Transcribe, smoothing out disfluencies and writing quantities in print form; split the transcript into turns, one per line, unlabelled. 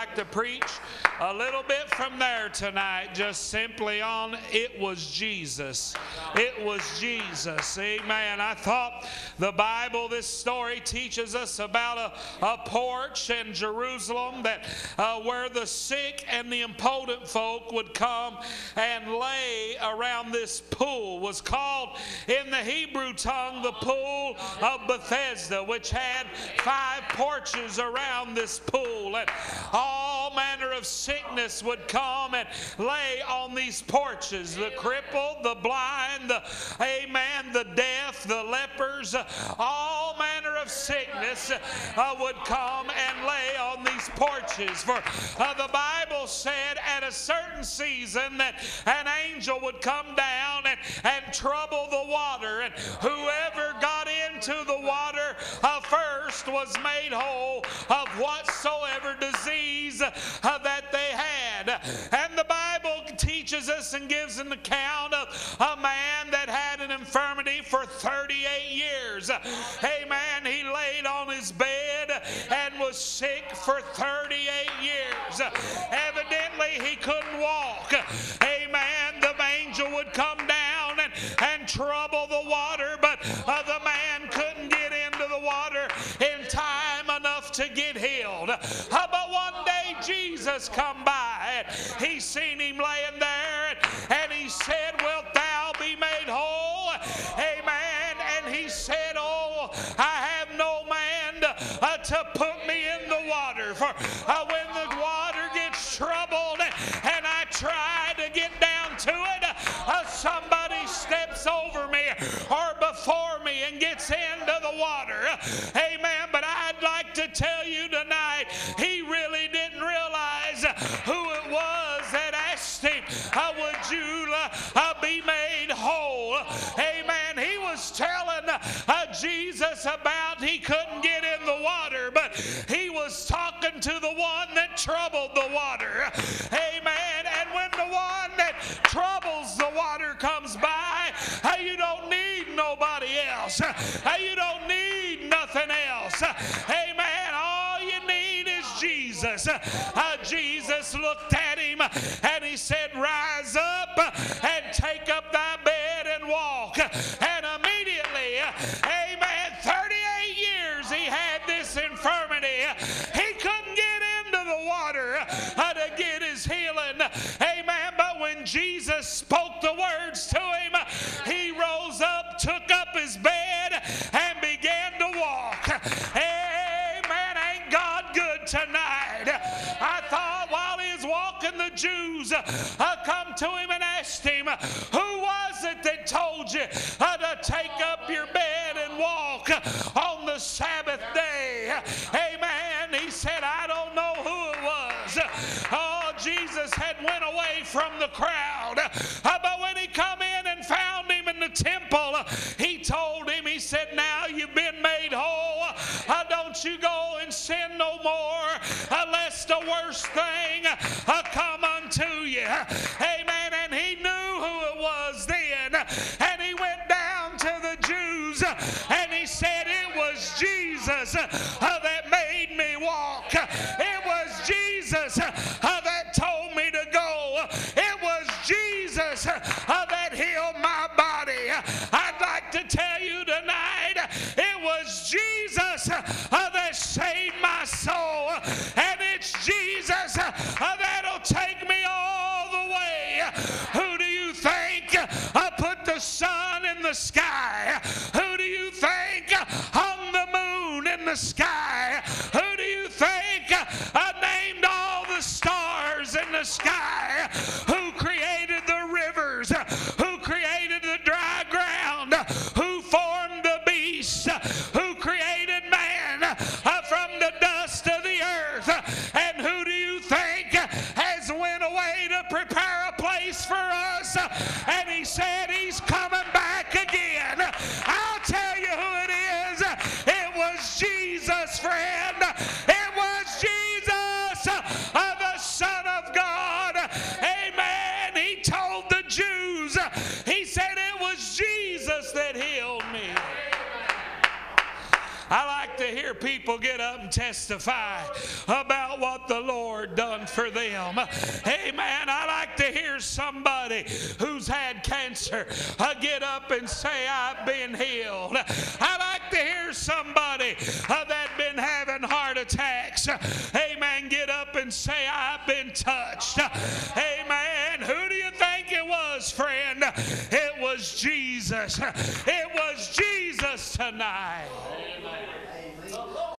like to preach a little bit from there tonight, just simply on it was Jesus. It was Jesus. Amen. I thought the Bible, this story teaches us about a porch in Jerusalem that where the sick and the impotent folk would come and lay around this pool. Was called in the Hebrew tongue the pool of Bethesda, which had 5 porches around this pool, and all manner of sickness would come and lay on these porches. The crippled, the blind, the deaf, the lepers, all manner of sickness would come and lay on these porches. For the Bible said at a certain season that an angel would come down and trouble the water, and whoever got into the water first was made whole of whatsoever disease that they had. And the Bible teaches us and gives an account of a man that had an infirmity for 38 years. Amen. He laid on his bed and was sick for 38 years. Evidently he couldn't walk. Amen. The angel would come down and trouble the water, but the man couldn't get into the water in time enough to get healed. But one day Jesus come by, and he seen him laying there, and he said, "Wilt thou be made whole?" Amen. And he said, "Oh, I have no man to put me in the water. For when the water gets troubled and I try to get down to it, somebody steps over me or before me and gets into the water." Amen. But I'd like to tell you tonight, he really didn't realize who it was that asked him, "Would you be made whole?" Amen. He was telling Jesus about he couldn't get in the water, but he was talking to the one that troubled the water. Amen. And when the one that troubles the water comes by, you don't need nobody else. You don't need nothing else. Amen. All you need is Jesus. Jesus looked at him and he said, "Rise up and take up thy bed and walk." And immediately, amen, 38 years he had this infirmity. He couldn't get into the water to get his healing. Amen. But when Jesus spoke the words to him, he rose up, took up his bed, and began to walk. Amen. Ain't God good tonight? I thought while he was walking, the Jews come to him and asked him, "Who was it that told you to take up your bed and walk on the Sabbath day?" Amen. He said, "I don't know who it was." Oh, Jesus had went away from the crowd. But when he come in and found him in the temple, he told him, he said, "Now you've been made whole. Don't you go and sin no more, lest the worst thing come unto you." Amen. And he knew who it was then. And he went down to the Jews and he said, "It was Jesus that made me walk. It was Jesus that told me to go. It was Jesus that healed my body." I'd like to tell you tonight, it was Jesus that saved my soul. And it's Jesus that'll take me all the way. Who do you think put the sun in the sky? Who do you think hung the moon in the sky? Who do you think named all the stars in the sky? Who created the rivers? Who created the dry ground? Who formed the beast? Who created man from the dust of the earth? And who do you think has went away to prepare a place for us? And he said he's coming back again. I'll tell you who it is. It was Jesus, friend. It was Jesus, the Son of God. Amen. He told the Jews, he said it was Jesus that healed me. I like to hear people get up and testify about what the Lord done for them. Amen. I like to hear somebody who's had cancer get up and say, I've been healed. I like to hear somebody that been having heart attacks, amen, get up and say, I've been touched. Amen. Who do you think it was, friend? It was Jesus. It was Jesus tonight. Amen.